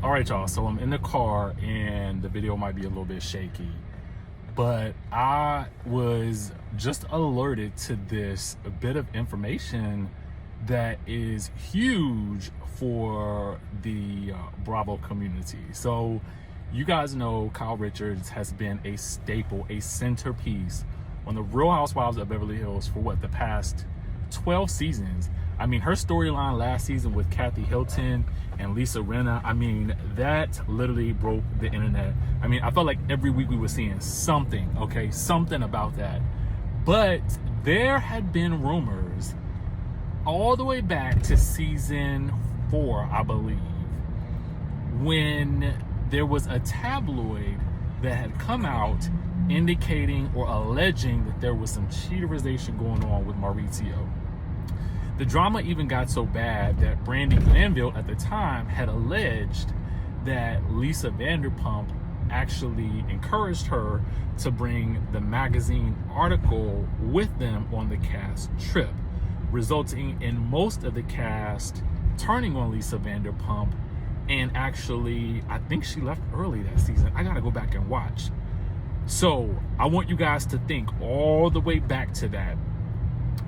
All right, y'all. So I'm in the car and the video might be a little bit shaky, but I was just alerted to this a bit of information that is huge for the Bravo community. So you guys know Kyle Richards has been a staple, a centerpiece on the Real Housewives of Beverly Hills for what, the past 12 seasons. I mean, her storyline last season with Kathy Hilton and Lisa Rinna, I mean, that literally broke the internet. I mean, I felt like every week we were seeing something, okay, something about that. But there had been rumors all the way back to season 4, I believe, when there was a tabloid that had come out indicating or alleging that there was some cheaterization going on with Mauricio. The drama even got so bad that Brandy Glanville at the time had alleged that Lisa Vanderpump actually encouraged her to bring the magazine article with them on the cast trip, resulting in most of the cast turning on Lisa Vanderpump. And actually, I think she left early that season. I gotta go back and watch. So I want you guys to think all the way back to that.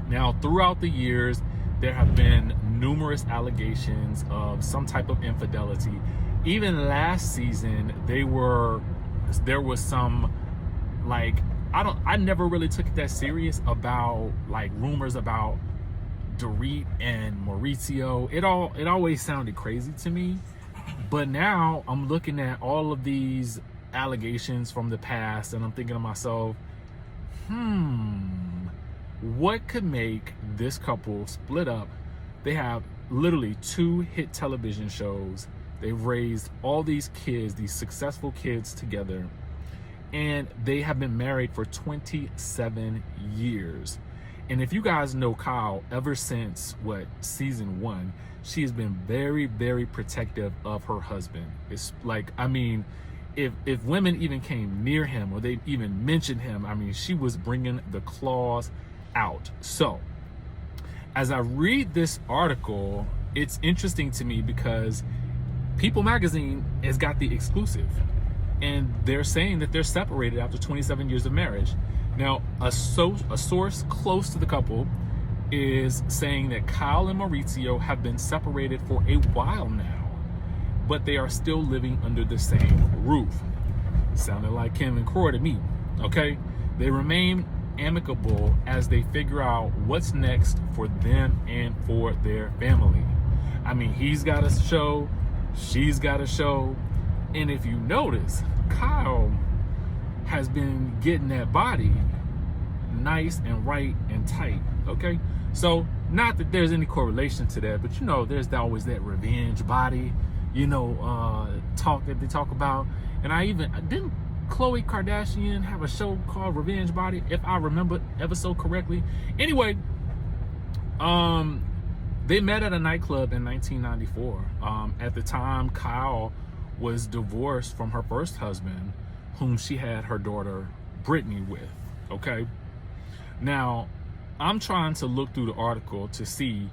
Now, throughout the years, there have been numerous allegations of some type of infidelity. Even last season, there was some, like, I never really took it that serious about like rumors about Dorit and Mauricio. It always sounded crazy to me. But now I'm looking at all of these allegations from the past and I'm thinking to myself, what could make this couple split up? They have literally 2 hit television shows. They've raised all these kids, these successful kids together, and they have been married for 27 years. And if you guys know Kyle, ever since season 1, she has been very, very protective of her husband. It's like, I mean, if women even came near him or they even mentioned him, I mean, she was bringing the claws out. So as I read this article, it's interesting to me because People Magazine has got the exclusive and they're saying that they're separated after 27 years of marriage. Now, a source close to the couple is saying that Kyle and Mauricio have been separated for a while now, but they are still living under the same roof. Sounded like Kim and Croy to me, okay? They remain amicable as they figure out what's next for them and for their family. I mean, he's got a show, she's got a show, and if you notice, Kyle has been getting that body nice and right and tight, okay? So, not that there's any correlation to that, but you know, there's always that revenge body, you know, talk that they talk about. And didn't Khloe Kardashian have a show called Revenge Body, if I remember ever so correctly? Anyway, they met at a nightclub in 1994. At the time, Kyle was divorced from her first husband, whom she had her daughter Brittany with, okay? Now, I'm trying to look through the article to see,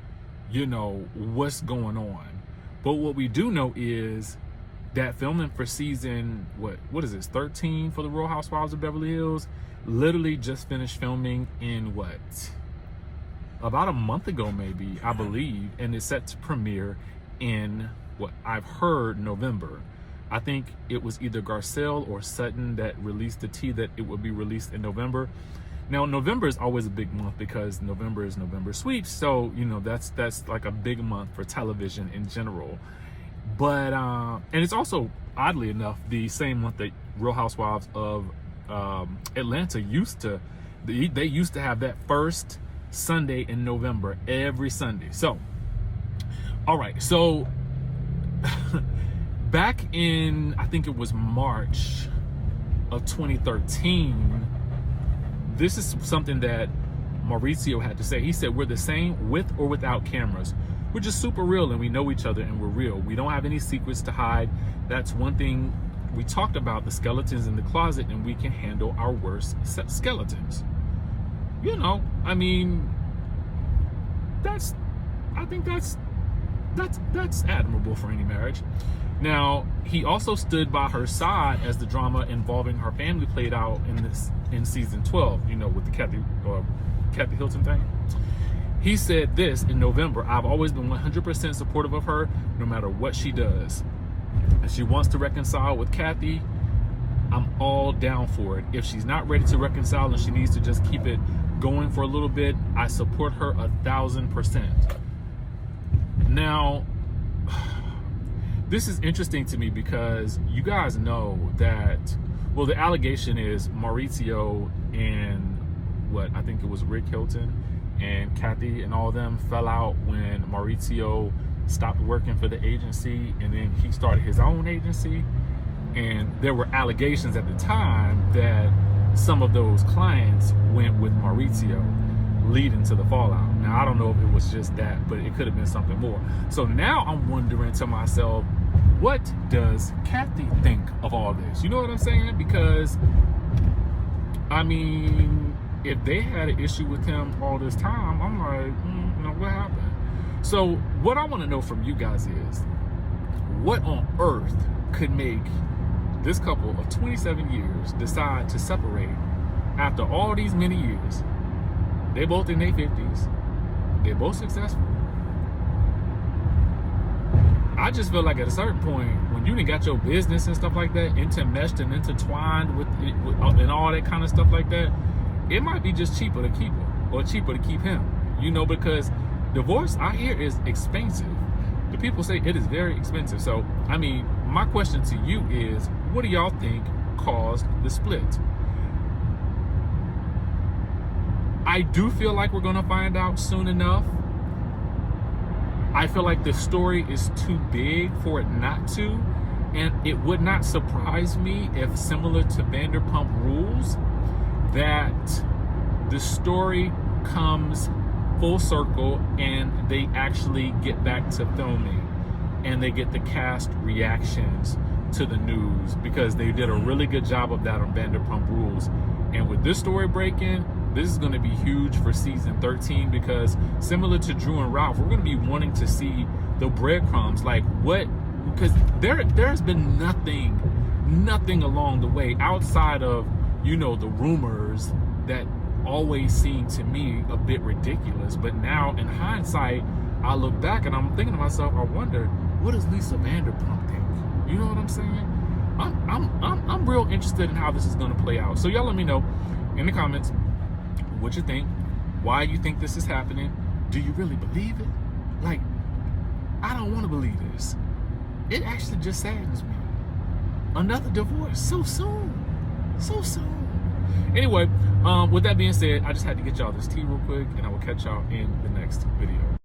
you know, what's going on. But what we do know is that filming for season, what is this, 13 for the Real Housewives of Beverly Hills, literally just finished filming in about a month ago maybe, I believe, and it's set to premiere in what I've heard November. I think it was either Garcelle or Sutton that released the tea that it would be released in November. Now, November is always a big month because November is November Sweeps, so you know that's like a big month for television in general. But and it's also, oddly enough, the same month that Real Housewives of Atlanta used to have that first Sunday in November, every Sunday. So, all right, so back in, I think it was March of 2013, this is something that Mauricio had to say. He said, "We're the same with or without cameras. We're just super real and we know each other and we're real. We don't have any secrets to hide. That's one thing we talked about, the skeletons in the closet, and we can handle our worst skeletons." You know, I mean, I think that's That's admirable for any marriage. Now, he also stood by her side as the drama involving her family played out in season 12, you know, with the Kathy Hilton thing. He said this in November: "I've always been 100% supportive of her, no matter what she does. If she wants to reconcile with Kathy, I'm all down for it. If she's not ready to reconcile and she needs to just keep it going for a little bit, I support her 1,000%. Now, this is interesting to me because you guys know that, well, the allegation is Mauricio and I think it was Rick Hilton and Kathy and all of them fell out when Mauricio stopped working for the agency and then he started his own agency. And there were allegations at the time that some of those clients went with Mauricio, leading to the fallout. Now, I don't know if it was just that, but it could have been something more. So now I'm wondering to myself, what does Kathy think of all this? You know what I'm saying? Because, I mean, if they had an issue with him all this time, I'm like, you know, what happened? So what I want to know from you guys is, what on earth could make this couple of 27 years decide to separate after all these many years? They both in their 50s. They're both successful. I just feel like at a certain point, when you done got your business and stuff like that intermeshed and intertwined with and all that kind of stuff like that, it might be just cheaper to keep her or cheaper to keep him. You know, because divorce, I hear, is expensive. The people say it is very expensive. So, I mean, my question to you is, what do y'all think caused the split? I do feel like we're going to find out soon enough. I feel like the story is too big for it not to. And it would not surprise me if, similar to Vanderpump Rules, that the story comes full circle and they actually get back to filming and they get the cast reactions to the news, because they did a really good job of that on Vanderpump Rules. And with this story breaking, this is going to be huge for season 13, because similar to Drew and Ralph, we're going to be wanting to see the breadcrumbs, like what, because there's been nothing along the way outside of, you know, the rumors that always seem to me a bit ridiculous. But now in hindsight, I look back and I'm thinking to myself, I wonder, what does Lisa Vanderpump think? You know what I'm saying? I'm real interested in how this is going to play out. So y'all let me know in the comments what you think, why you think this is happening. Do you really believe it? Like, I don't want to believe this. It actually just saddens me. Another divorce so soon. Anyway, with that being said, I just had to get y'all this tea real quick, and I will catch y'all in the next video.